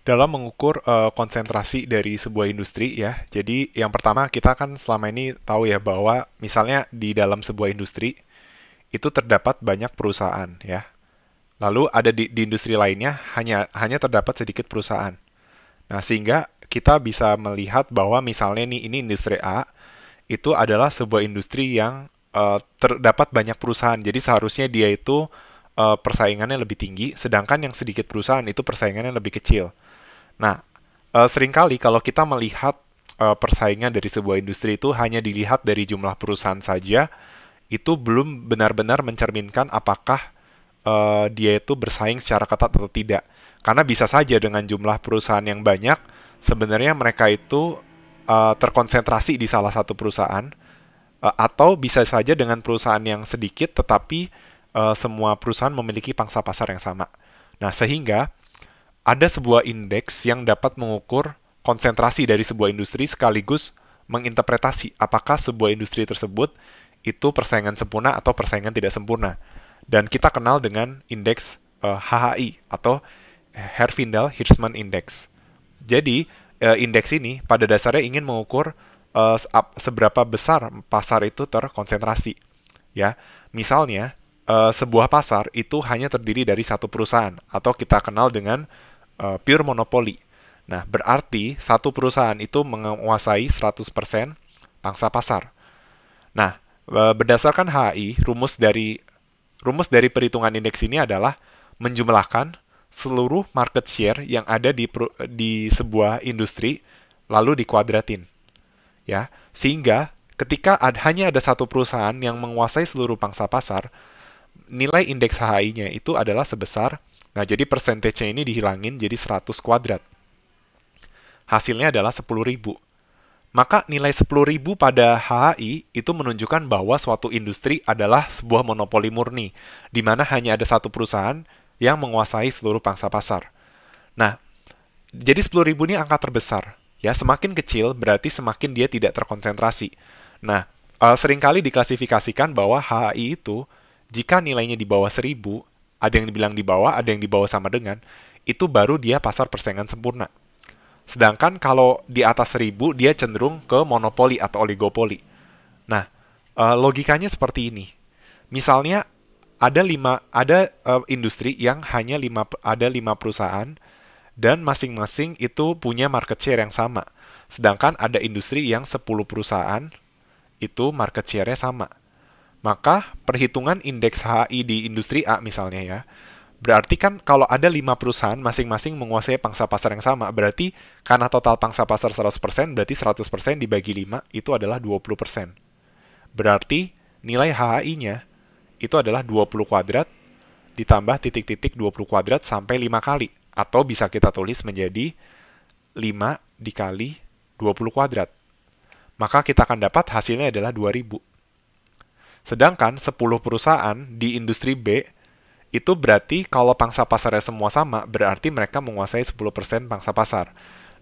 Dalam mengukur konsentrasi dari sebuah industri ya. Jadi yang pertama kita kan selama ini tahu ya bahwa misalnya di dalam sebuah industri itu terdapat banyak perusahaan ya. Lalu ada di industri lainnya hanya terdapat sedikit perusahaan. Nah, sehingga kita bisa melihat bahwa misalnya nih ini industri A itu adalah sebuah industri yang terdapat banyak perusahaan. Jadi seharusnya dia itu persaingannya lebih tinggi, sedangkan yang sedikit perusahaan itu persaingannya lebih kecil. Nah, seringkali kalau kita melihat persaingan dari sebuah industri itu hanya dilihat dari jumlah perusahaan saja, itu belum benar-benar mencerminkan apakah dia itu bersaing secara ketat atau tidak. Karena bisa saja dengan jumlah perusahaan yang banyak, sebenarnya mereka itu terkonsentrasi di salah satu perusahaan, atau bisa saja dengan perusahaan yang sedikit, tetapi semua perusahaan memiliki pangsa pasar yang sama. Nah, sehingga ada sebuah indeks yang dapat mengukur konsentrasi dari sebuah industri sekaligus menginterpretasi apakah sebuah industri tersebut itu persaingan sempurna atau persaingan tidak sempurna. Dan kita kenal dengan indeks HHI atau Herfindahl-Hirschman Index. Jadi, indeks ini pada dasarnya ingin mengukur seberapa besar pasar itu terkonsentrasi. Ya, misalnya sebuah pasar itu hanya terdiri dari satu perusahaan atau kita kenal dengan pure monopoly. Nah, berarti satu perusahaan itu menguasai 100% pangsa pasar. Nah, berdasarkan HI, rumus dari perhitungan indeks ini adalah menjumlahkan seluruh market share yang ada di sebuah industri lalu dikuadratin. Ya, sehingga ketika hanya ada satu perusahaan yang menguasai seluruh pangsa pasar, nilai indeks HI-nya itu adalah sebesar, nah jadi persentasenya ini dihilangin jadi 100 kuadrat. Hasilnya adalah 10.000. Maka nilai 10.000 pada HHI itu menunjukkan bahwa suatu industri adalah sebuah monopoli murni, di mana hanya ada satu perusahaan yang menguasai seluruh pangsa pasar. Nah, jadi 10.000 ini angka terbesar. Ya, semakin kecil berarti semakin dia tidak terkonsentrasi. Nah, seringkali diklasifikasikan bahwa HHI itu, jika nilainya di bawah 1.000, ada yang dibilang di bawah, ada yang di bawah sama dengan, itu baru dia pasar persaingan sempurna. Sedangkan kalau di atas 1.000, dia cenderung ke monopoli atau oligopoli. Nah, logikanya seperti ini. Misalnya ada industri yang hanya ada 5 perusahaan dan masing-masing itu punya market share yang sama. Sedangkan ada industri yang 10 perusahaan itu market share-nya sama. Maka perhitungan indeks HI di industri A misalnya ya, berarti kan kalau ada 5 perusahaan masing-masing menguasai pangsa pasar yang sama, berarti karena total pangsa pasar 100%, berarti 100% dibagi 5 itu adalah 20%. Berarti nilai HHI-nya itu adalah 20 kuadrat ditambah titik-titik 20 kuadrat sampai 5 kali. Atau bisa kita tulis menjadi 5 dikali 20 kuadrat. Maka kita akan dapat hasilnya adalah 2.000. Sedangkan 10 perusahaan di industri B itu berarti kalau pangsa pasarnya semua sama, berarti mereka menguasai 10% pangsa pasar.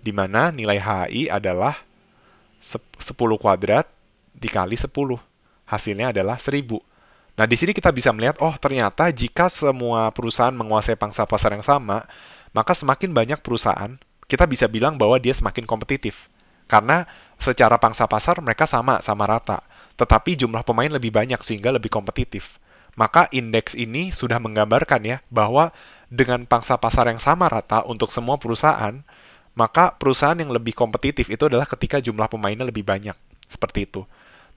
Di mana nilai HI adalah 10 kuadrat dikali 10. Hasilnya adalah 1.000. Nah, di sini kita bisa melihat, oh ternyata jika semua perusahaan menguasai pangsa pasar yang sama, maka semakin banyak perusahaan, kita bisa bilang bahwa dia semakin kompetitif. Karena secara pangsa pasar mereka sama rata. Tetapi jumlah pemain lebih banyak sehingga lebih kompetitif. Maka indeks ini sudah menggambarkan ya bahwa dengan pangsa pasar yang sama rata untuk semua perusahaan, maka perusahaan yang lebih kompetitif itu adalah ketika jumlah pemainnya lebih banyak. Seperti itu.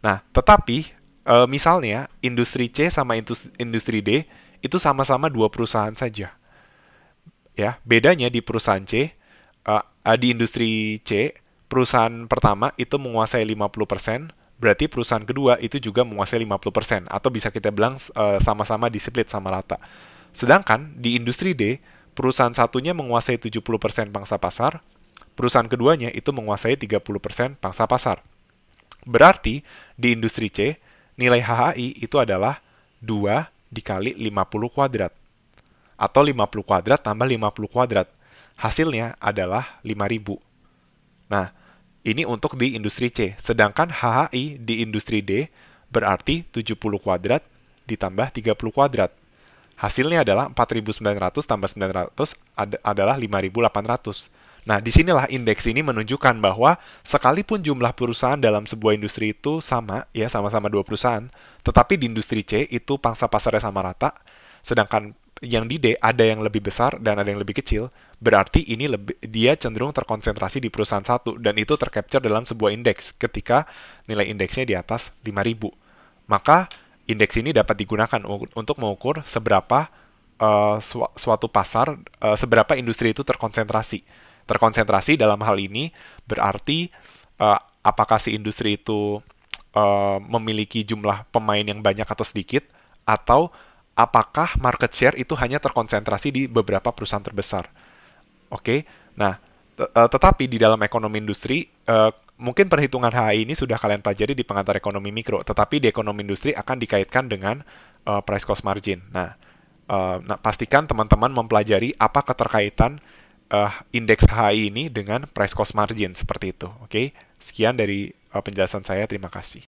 Nah, tetapi misalnya industri C sama industri D itu sama-sama dua perusahaan saja. Ya, bedanya di perusahaan C, di industri C, perusahaan pertama itu menguasai 50%, berarti perusahaan kedua itu juga menguasai 50%, atau bisa kita bilang sama-sama di-split sama rata. Sedangkan di industri D, perusahaan satunya menguasai 70% pangsa pasar, perusahaan keduanya itu menguasai 30% pangsa pasar. Berarti di industri C, nilai HHI itu adalah 2 dikali 50 kuadrat. Atau 50 kuadrat tambah 50 kuadrat. Hasilnya adalah 5.000. Nah, ini untuk di industri C. Sedangkan HHI di industri D berarti 70 kuadrat ditambah 30 kuadrat. Hasilnya adalah 4.900 tambah 900 adalah 5.800. Nah, disinilah indeks ini menunjukkan bahwa sekalipun jumlah perusahaan dalam sebuah industri itu sama, ya sama-sama 2 perusahaan, tetapi di industri C itu pangsa pasarnya sama rata, sedangkan yang di D ada yang lebih besar dan ada yang lebih kecil, berarti ini dia cenderung terkonsentrasi di perusahaan satu, dan itu tercapture dalam sebuah indeks ketika nilai indeksnya di atas 5.000. Maka indeks ini dapat digunakan untuk mengukur seberapa suatu pasar, seberapa industri itu terkonsentrasi. Terkonsentrasi dalam hal ini berarti apakah si industri itu memiliki jumlah pemain yang banyak atau sedikit, atau apakah market share itu hanya terkonsentrasi di beberapa perusahaan terbesar. Oke, nah tetapi di dalam ekonomi industri, mungkin perhitungan HI ini sudah kalian pelajari di pengantar ekonomi mikro, tetapi di ekonomi industri akan dikaitkan dengan price cost margin. Nah, pastikan teman-teman mempelajari apa keterkaitan indeks HI ini dengan price cost margin seperti itu. Oke, sekian dari penjelasan saya. Terima kasih.